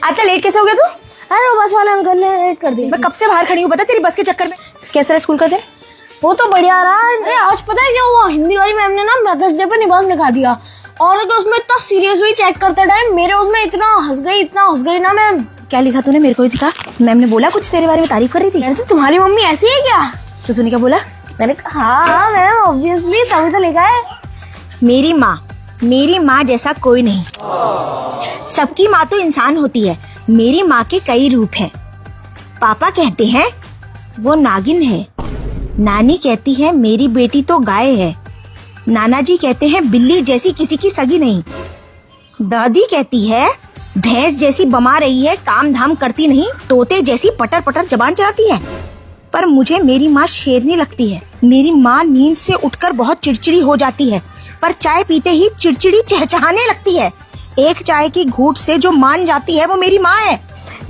आता लेट कैसे हो गया तू? अरे वो बस वाले अंकल ने लेट कर दिया। मैं कब से बाहर खड़ी हूँ, बता तेरी बस के चक्कर में। कैसा रहा स्कूल का दिन? वो तो बढ़िया रहा। अरे आज पता है क्या हुआ, हिंदी वाली मैम ने ना मदर्स डे पर निबंध लिखा दिया और तो उसमें इतना सीरियस हुई चेक करते टाइम, मेरे उसमें इतना हंस गई ना मैम। क्या लिखा तूने, मेरे को ही दिखा। मैम ने बोला कुछ तेरे बारे में, तारीफ कर रही थी। तो तुम्हारी मम्मी ऐसी है क्या? तो तूने क्या बोला? मैंने कहा हाँ मैम ऑब्वियसली, तभी तो लिखा है। मेरी माँ जैसा कोई नहीं। सबकी माँ तो इंसान होती है, मेरी माँ के कई रूप हैं। पापा कहते हैं वो नागिन है, नानी कहती है मेरी बेटी तो गाय है, नाना जी कहते हैं बिल्ली जैसी किसी की सगी नहीं, दादी कहती है भैंस जैसी बमा रही है, काम धाम करती नहीं, तोते जैसी पटर पटर जबान चलाती है। पर मुझे मेरी माँ शेरनी लगती है। मेरी माँ नींद से उठकर बहुत चिड़चिड़ी हो जाती है, पर चाय पीते ही चिड़चिड़ी चहचहाने लगती है। एक चाय की घूंट से जो मान जाती है वो मेरी माँ है।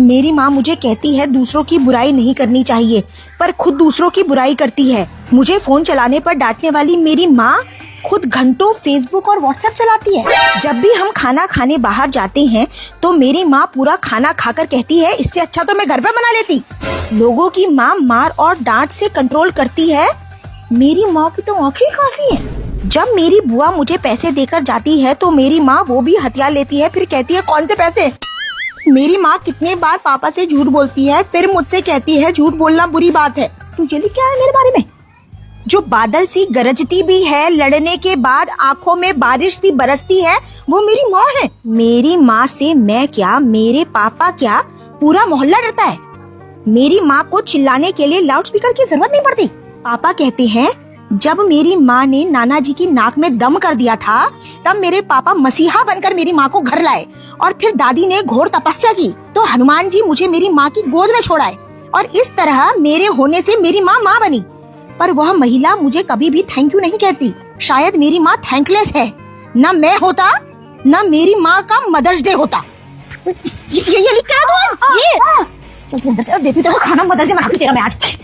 मेरी माँ मुझे कहती है दूसरों की बुराई नहीं करनी चाहिए, पर खुद दूसरों की बुराई करती है। मुझे फोन चलाने पर डांटने वाली मेरी माँ खुद घंटों फेसबुक और व्हाट्सएप चलाती है। जब भी हम खाना खाने बाहर जाते हैं तो मेरी माँ पूरा खाना खाकर कहती है इससे अच्छा तो मैं घर पे बना लेती। लोगों की माँ मार और डांट से कंट्रोल करती है, मेरी माँ की तो आंखें काफी है। जब मेरी बुआ मुझे पैसे देकर जाती है तो मेरी माँ वो भी हथियार लेती है, फिर कहती है कौन से पैसे। मेरी माँ कितने बार पापा से झूठ बोलती है, फिर मुझसे कहती है झूठ बोलना बुरी बात है। तू ये लिख क्या है मेरे बारे में? जो बादल सी गरजती भी है, लड़ने के बाद आंखों में बारिश सी बरसती है, वो मेरी माँ है। मेरी माँ से मैं क्या, मेरे पापा क्या, पूरा मोहल्ला डरता है। मेरी माँ को चिल्लाने के लिए लाउड स्पीकर की जरूरत नहीं पड़ती। पापा कहते हैं जब मेरी माँ ने नाना जी की नाक में दम कर दिया था, तब मेरे पापा मसीहा बनकर मेरी माँ को घर लाए और फिर दादी ने घोर तपस्या की तो हनुमान जी मुझे मेरी माँ की गोद में छोड़ाए और इस तरह मेरे होने से मेरी माँ माँ बनी। पर वह महिला मुझे कभी भी थैंक यू नहीं कहती। शायद मेरी माँ थैंकलेस है। न मैं होता न मेरी माँ का मदर्स डे होता। ये लिखा है तो ये देती तो खाना मदर्स डे मना के तेरा मैं आज।